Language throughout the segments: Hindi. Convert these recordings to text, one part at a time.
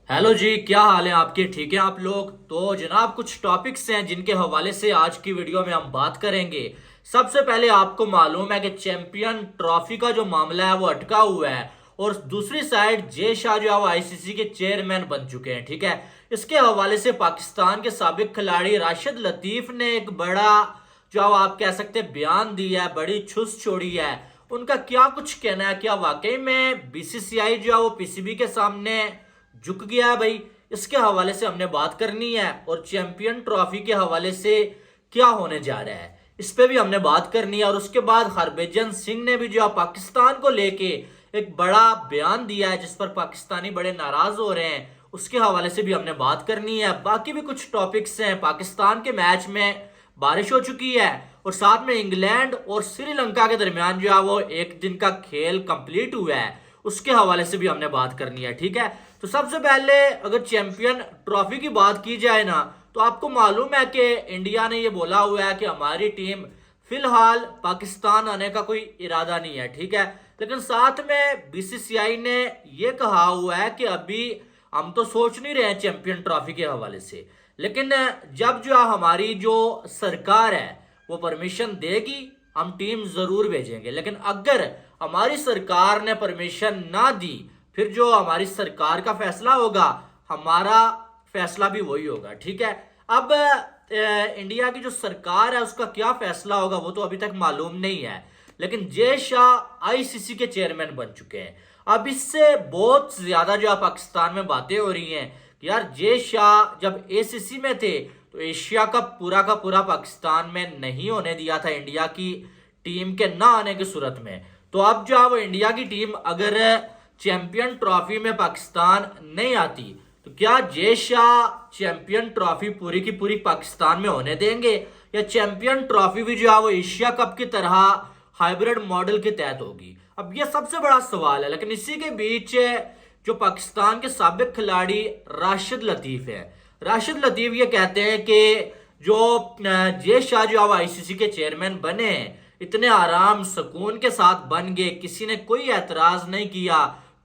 हेलो जी, क्या हाल है आपके? ठीक है आप लोग? तो जनाब कुछ टॉपिक्स हैं जिनके हवाले से आज की वीडियो में हम बात करेंगे। सबसे पहले आपको मालूम है कि चैंपियन ट्रॉफी का जो मामला है वो अटका हुआ है और दूसरी साइड जय शाह जो है वो आईसीसी के चेयरमैन बन चुके हैं। ठीक है, इसके हवाले से पाकिस्तान के साबिक खिलाड़ी राशिद लतीफ ने एक बड़ा जो आप कह सकते हैं बयान दिया है, बड़ी छुस छोड़ी है। उनका क्या कुछ कहना है? क्या वाकई में बीसीसीआई जो है वो पीसीबी के सामने झुक गया है? भाई इसके हवाले से हमने बात करनी है और चैंपियन ट्रॉफी के हवाले से क्या होने जा रहा है इस पे भी हमने बात करनी है। और उसके बाद हरभजन सिंह ने भी जो है पाकिस्तान को लेके एक बड़ा बयान दिया है जिस पर पाकिस्तानी बड़े नाराज हो रहे हैं, उसके हवाले से भी हमने बात करनी है। बाकी भी कुछ टॉपिक्स हैं। पाकिस्तान के मैच में बारिश हो चुकी है और साथ में इंग्लैंड और श्रीलंका के दरमियान जो है वो एक दिन का खेल कंप्लीट हुआ है, उसके हवाले से भी हमने बात करनी है। ठीक है, तो सबसे पहले अगर चैंपियन ट्रॉफी की बात की जाए ना, तो आपको मालूम है कि इंडिया ने ये बोला हुआ है कि हमारी टीम फिलहाल पाकिस्तान आने का कोई इरादा नहीं है। ठीक है, लेकिन साथ में बीसीसीआई ने ये कहा हुआ है कि अभी हम तो सोच नहीं रहे हैं चैंपियन ट्रॉफी के हवाले से, लेकिन जब जो हमारी जो सरकार है वो परमिशन देगी हम टीम जरूर भेजेंगे। लेकिन अगर हमारी सरकार ने परमिशन ना दी, फिर जो हमारी सरकार का फैसला होगा हमारा फैसला भी वही होगा। ठीक है, अब इंडिया की जो सरकार है उसका क्या फैसला होगा वो तो अभी तक मालूम नहीं है, लेकिन जय शाह आईसीसी के चेयरमैन बन चुके हैं। अब इससे बहुत ज्यादा जो है पाकिस्तान में बातें हो रही हैं कि यार जय शाह जब एसीसी में थे तो एशिया कप पूरा का पूरा पाकिस्तान में नहीं होने दिया था इंडिया की टीम के ना आने की सूरत में। तो अब जो है वो इंडिया की टीम अगर चैंपियन ट्रॉफी में पाकिस्तान नहीं आती तो क्या जय शाह चैंपियन ट्रॉफी पूरी की पूरी पाकिस्तान में होने देंगे, या चैंपियन ट्रॉफी भी जो है वो एशिया कप की तरह हाइब्रिड मॉडल के तहत होगी? अब ये सबसे बड़ा सवाल है। लेकिन इसी के बीच जो पाकिस्तान के साबिक खिलाड़ी राशिद लतीफ है, राशिद लतीफ ये कहते हैं कि जो जय शाह जो है आईसीसी के चेयरमैन बने इतने आराम सुकून के साथ बन गए, किसी ने कोई एतराज नहीं किया,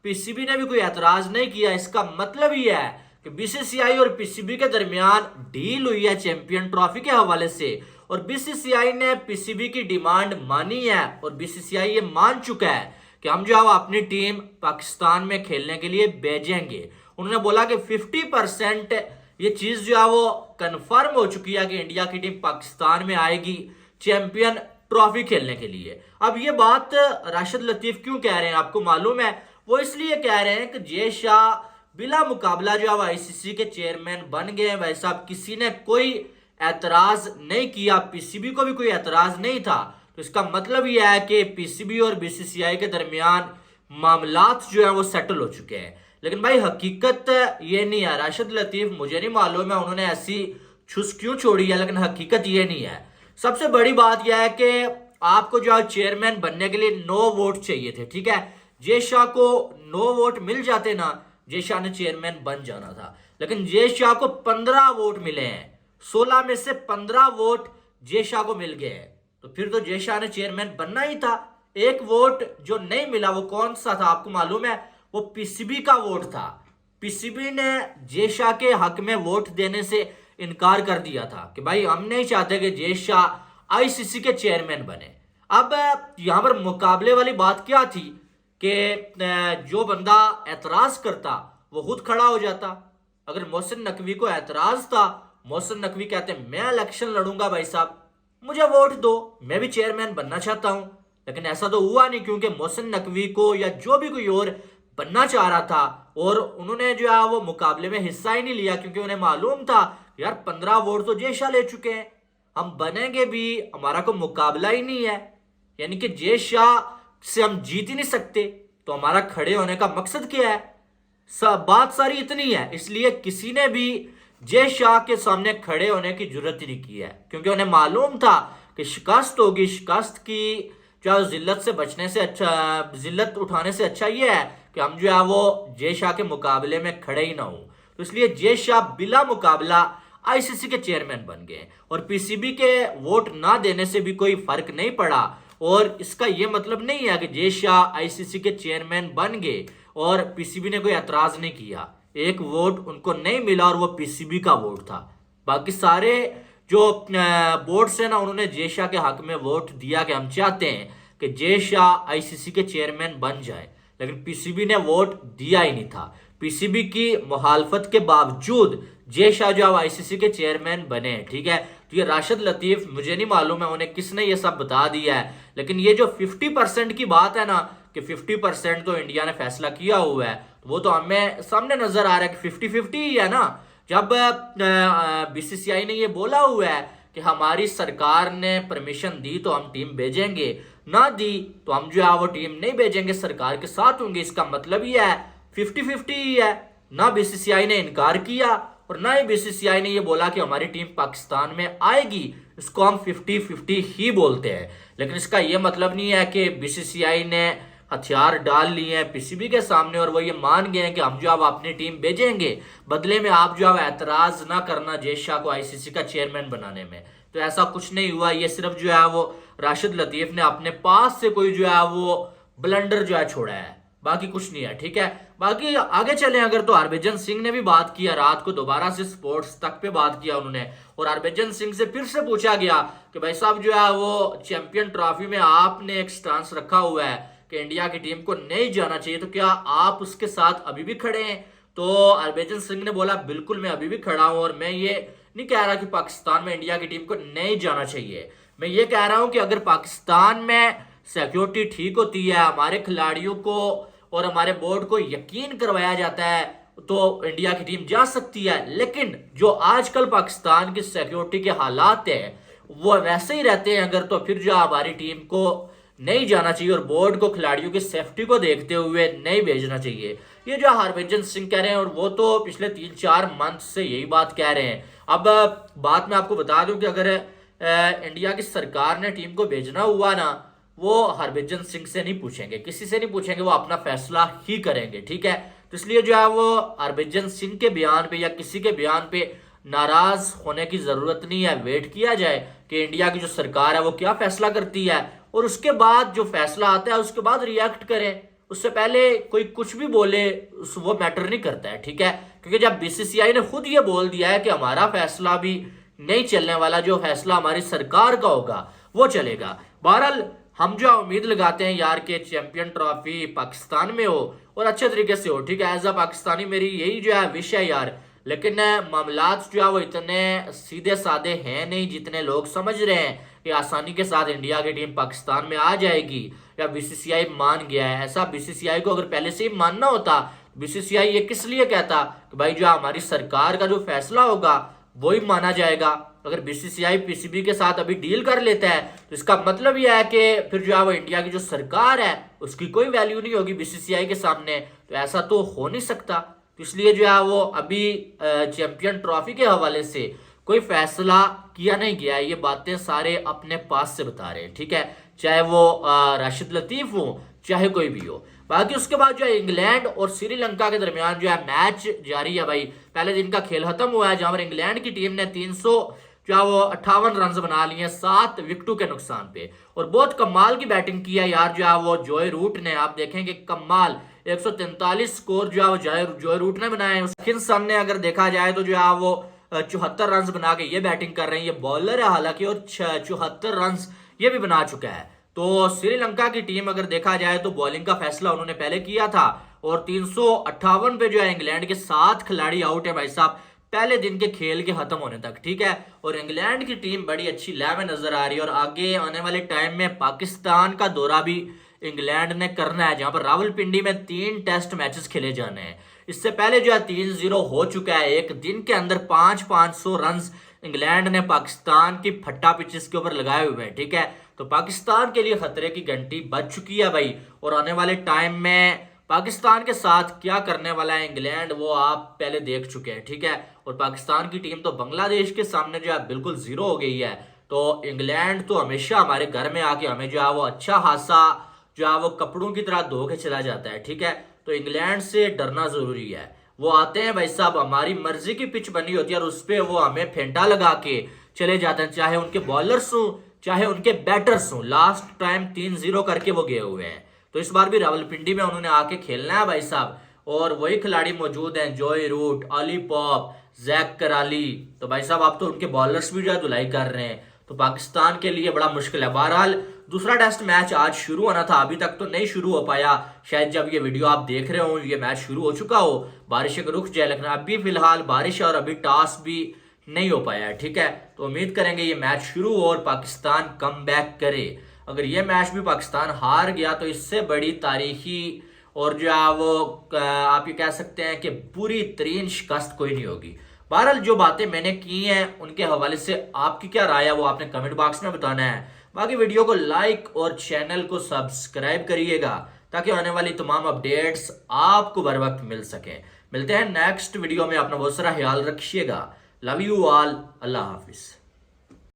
पीसीबी ने भी कोई एतराज नहीं किया। इसका मतलब ही है कि बीसीसीआई और पीसीबी के दरमियान डील हुई है चैंपियन ट्रॉफी के हवाले से और बीसीसीआई ने पीसीबी की डिमांड मानी है और बीसीसीआई ये मान चुका है कि हम जो है अपनी टीम पाकिस्तान में खेलने के लिए भेजेंगे। उन्होंने बोला कि 50% ये चीज जो है वो कंफर्म हो चुकी है कि इंडिया की टीम पाकिस्तान में आएगी चैंपियन ट्रॉफी खेलने के लिए। अब ये बात राशिद लतीफ क्यों कह रहे हैं आपको मालूम है? वो इसलिए कह रहे हैं कि जय शाह बिला मुकाबला जो है आईसीसी के चेयरमैन बन गए हैं। भाई साहब किसी ने कोई एतराज नहीं किया, पीसीबी को भी कोई एतराज नहीं था। तो इसका मतलब यह है कि पीसीबी और बीसीसीआई के दरमियान मामलात जो है वो सेटल हो चुके हैं। लेकिन भाई हकीकत ये नहीं है। राशिद लतीफ मुझे नहीं मालूम है उन्होंने ऐसी छुस क्यों छोड़ी है, लेकिन हकीकत ये नहीं है। सबसे बड़ी बात यह है कि आपको जो है चेयरमैन बनने के लिए 9 वोट चाहिए थे। ठीक है, जय शाह को 9 वोट मिल जाते ना, जय शाह ने चेयरमैन बन जाना था। लेकिन जय शाह को 15 वोट मिले हैं, 16 में से 15 वोट जय शाह को मिल गए हैं, तो फिर तो जय शाह ने चेयरमैन बनना ही था। एक वोट जो नहीं मिला वो कौन सा था आपको मालूम है? वो पीसीबी का वोट था। पीसीबी ने जय शाह के हक में वोट देने से इनकार कर दिया था कि भाई हम नहीं चाहते कि जय शाह आईसीसी के चेयरमैन बने। अब यहां पर मुकाबले वाली बात क्या थी कि जो बंदा एतराज करता वो खुद खड़ा हो जाता। अगर मोहसिन नकवी को एतराज था, मोहसिन नकवी कहते मैं इलेक्शन लड़ूंगा भाई साहब, मुझे वोट दो, मैं भी चेयरमैन बनना चाहता हूं। लेकिन ऐसा तो हुआ नहीं, क्योंकि मोहसिन नकवी को या जो भी कोई और बनना चाह रहा था और उन्होंने जो है वो मुकाबले में हिस्सा ही नहीं लिया, क्योंकि उन्हें मालूम था यार 15 वोट तो जय शाह ले चुके हैं, हम बनेंगे भी, हमारा कोई मुकाबला ही नहीं है, यानी कि जय शाह से हम जीत ही नहीं सकते, तो हमारा खड़े होने का मकसद क्या है? बात सारी इतनी है। इसलिए किसी ने भी जय शाह के सामने खड़े होने की जरूरत ही नहीं की है, क्योंकि उन्हें मालूम था कि शिकस्त होगी। शिकस्त की जो जिल्लत से बचने से अच्छा, जिल्लत उठाने से अच्छा ये है कि हम जो है वो जय शाह के मुकाबले में खड़े ही ना हो। तो इसलिए जय शाह बिला मुकाबला आईसीसी के चेयरमैन बन गए और पीसीबी के वोट ना देने से भी कोई फर्क नहीं पड़ा। और इसका यह मतलब नहीं है कि जय शाह आईसीसी के चेयरमैन बन गए और पीसीबी ने कोई एतराज नहीं किया। एक वोट उनको नहीं मिला और वो पीसीबी का वोट था। बाकी सारे जो बोर्ड्स है ना, उन्होंने जय शाह के हक में वोट दिया कि हम चाहते हैं कि जय शाह आईसीसी के चेयरमैन बन जाए, लेकिन पीसीबी ने वोट दिया ही नहीं था। पीसीबी की मुखालफत के बावजूद जय शाह जो अब आईसीसी के चेयरमैन बने, ठीक है। तो ये राशिद लतीफ, मुझे नहीं मालूम है उन्हें किसने ये सब बता दिया है, लेकिन ये जो 50% की बात है ना कि 50% तो इंडिया ने फैसला किया हुआ है, तो वो तो हमें सामने नजर आ रहा है कि 50-50 ही है ना। जब बीसीसीआई ने ये बोला हुआ है कि हमारी सरकार ने परमिशन दी तो हम टीम भेजेंगे, ना दी तो हम जो है वो टीम नहीं भेजेंगे, सरकार के साथ होंगे, इसका मतलब ये है 50-50 ही है। ना बीसीसीआई ने इनकार किया और ना ही बीसीसीआई ने ये बोला कि हमारी टीम पाकिस्तान में आएगी। इसको हम 50-50 ही बोलते हैं, लेकिन इसका ये मतलब नहीं है कि बीसीसीआई ने हथियार डाल लिए हैं पीसीबी के सामने और वो ये मान गए हैं कि हम जो अब अपनी टीम भेजेंगे, बदले में आप जो अब एतराज ना करना जय शाह को आईसीसी का चेयरमैन बनाने में। तो ऐसा कुछ नहीं हुआ। ये सिर्फ जो है वो राशिद लतीफ ने अपने पास से कोई जो है वो ब्लंडर जो है छोड़ा है, बाकी कुछ नहीं है, ठीक है। बाकी आगे चले अगर, तो हरभजन सिंह ने भी बात किया रात को, दोबारा से स्पोर्ट्स तक पे बात किया उन्होंने, और हरभजन सिंह से फिर से पूछा गया कि भाई साहब जो है वो चैंपियन ट्रॉफी में आपने एक स्टांस रखा हुआ है कि इंडिया की टीम को नहीं जाना चाहिए, तो क्या आप उसके साथ अभी भी खड़े हैं? तो हरभजन सिंह ने बोला बिल्कुल मैं अभी भी खड़ा हूं, और मैं ये नहीं कह रहा कि पाकिस्तान में इंडिया की टीम को नहीं जाना चाहिए। मैं ये कह रहा हूं कि अगर पाकिस्तान में सिक्योरिटी ठीक होती है, हमारे खिलाड़ियों को और हमारे बोर्ड को यकीन करवाया जाता है, तो इंडिया की टीम जा सकती है। लेकिन जो आजकल पाकिस्तान की सिक्योरिटी के हालात है वो वैसे ही रहते हैं अगर, तो फिर जो हमारी टीम को नहीं जाना चाहिए और बोर्ड को खिलाड़ियों की सेफ्टी को देखते हुए नहीं भेजना चाहिए। ये जो हरभजन सिंह कह रहे हैं, और वो तो पिछले 3-4 मंथ से यही बात कह रहे हैं। अब बात मैं आपको बता दूं कि अगर इंडिया की सरकार ने टीम को भेजना हुआ ना, वो हरभजन सिंह से नहीं पूछेंगे, किसी से नहीं पूछेंगे, वो अपना फैसला ही करेंगे, ठीक है। तो इसलिए जो है वो हरभजन सिंह के बयान पे या किसी के बयान पे नाराज होने की जरूरत नहीं है। वेट किया जाए कि इंडिया की जो सरकार है वो क्या फैसला करती है, और उसके बाद जो फैसला आता है उसके बाद रिएक्ट करें। उससे पहले कोई कुछ भी बोले वो मैटर नहीं करता है, ठीक है। क्योंकि जब बीसीसीआई ने खुद ये बोल दिया है कि हमारा फैसला भी नहीं चलने वाला, जो फैसला हमारी सरकार का होगा वो चलेगा। बहरहाल हम जो उम्मीद लगाते हैं यार के चैंपियन ट्रॉफी पाकिस्तान में हो और अच्छे तरीके से हो, ठीक है। एज अ पाकिस्तानी मेरी यही जो है विश है यार, लेकिन मामलात जो है वो इतने सीधे साधे हैं नहीं जितने लोग समझ रहे हैं कि आसानी के साथ इंडिया की टीम पाकिस्तान में आ जाएगी या बीसीसीआई मान गया है। ऐसा बीसीसीआई को अगर पहले से ही मानना होता, बीसीसीआई ये किस लिए कहता कि भाई जो हमारी सरकार का जो फैसला होगा वही माना जाएगा। अगर बीसीसीआई पीसीबी के साथ अभी डील कर लेता है तो इसका मतलब यह है कि फिर जो है वो इंडिया की जो सरकार है उसकी कोई वैल्यू नहीं होगी बीसीसीआई के सामने। तो ऐसा तो हो नहीं सकता। तो इसलिए जो है वो अभी चैंपियन ट्रॉफी के हवाले से कोई फैसला किया नहीं गया है। ये बातें सारे अपने पास से बता रहे हैं, ठीक है, चाहे वो राशिद लतीफ हो चाहे कोई भी हो। बाकी उसके बाद जो है इंग्लैंड और श्रीलंका के दरमियान जो है मैच जारी है भाई। पहले दिन का खेल खत्म हुआ है जहां पर इंग्लैंड की टीम ने 358 रन बना लिए 7 विकेटों के नुकसान पे, और बहुत कमाल की बैटिंग की है यार जो है वो जॉय रूट ने। आप देखेंगे कमाल 143 स्कोर जो है वो जॉय रूट ने बनाए। उसके सामने अगर देखा जाए तो जो है वो 74 रन बना के ये बैटिंग कर रहे हैं। ये बॉलर है हालांकि, और 74 रन ये भी बना चुका है। तो श्रीलंका की टीम अगर देखा जाए तो बॉलिंग का फैसला उन्होंने पहले किया था, और 358 पे जो है इंग्लैंड के 7 खिलाड़ी आउट है भाई साहब पहले दिन के खेल के खत्म होने तक, ठीक है। और इंग्लैंड की टीम बड़ी अच्छी लय में नजर आ रही है, और आगे आने वाले टाइम में पाकिस्तान का दौरा भी इंग्लैंड ने करना है, जहां पर रावलपिंडी में 3 टेस्ट मैचेस खेले जाने हैं। इससे पहले जो है 3-0 हो चुका है। एक दिन के अंदर 500 रन इंग्लैंड ने पाकिस्तान की फट्टा पिचेस के ऊपर लगाए हुए हैं, ठीक है। तो पाकिस्तान के लिए खतरे की घंटी बज चुकी है भाई, और आने वाले टाइम में पाकिस्तान के साथ क्या करने वाला है इंग्लैंड वो आप पहले देख चुके हैं, ठीक है। और पाकिस्तान की टीम तो बांग्लादेश के सामने जो है बिल्कुल जीरो हो गई है। तो इंग्लैंड तो हमेशा हमारे घर में आके हमें जो है वो अच्छा खासा जो है वो कपड़ों की तरह धो के चला जाता है, ठीक है। तो इंग्लैंड से डरना जरूरी है। वो आते हैं भाई साहब, हमारी मर्जी की पिच बनी होती है और उस पर वो हमें फेंटा लगा के चले जाते हैं, चाहे उनके बॉलर्स हो चाहे उनके बैटर्स हो। लास्ट टाइम 3-0 करके वो गए हुए हैं, तो इस बार भी रावलपिंडी में उन्होंने आके खेलना है भाई साहब, और वही खिलाड़ी मौजूद हैं Joe Root, Ollie Pope, Jack Crawley. तो भाई साहब आप तो उनके बॉलर्स भी जो है धुलाई कर रहे हैं, तो पाकिस्तान के लिए बड़ा मुश्किल है। बहरहाल दूसरा टेस्ट मैच आज शुरू होना था, अभी तक तो नहीं शुरू हो पाया। शायद जब ये वीडियो आप देख रहे हो ये मैच शुरू हो चुका हो, बारिश का रुख जाए, लेकिन अभी फिलहाल बारिश और अभी टॉस भी नहीं हो पाया है। ठीक है, तो उम्मीद करेंगे ये मैच शुरू हो और पाकिस्तान कम बैक करे। अगर ये मैच भी पाकिस्तान हार गया तो इससे बड़ी तारीखी और जो है वो आप ये कह सकते हैं कि बुरी तरीन शिकस्त कोई नहीं होगी। बहरहाल जो बातें मैंने की हैं उनके हवाले से आपकी क्या राय है वो आपने कमेंट बॉक्स में बताना है। बाकी वीडियो को लाइक और चैनल को सब्सक्राइब करिएगा ताकि आने वाली तमाम अपडेट्स आपको बर वक्त मिल सके। मिलते हैं नेक्स्ट वीडियो में, अपना बहुत सारा ख्याल रखिएगा। Love you all, Allah Hafiz.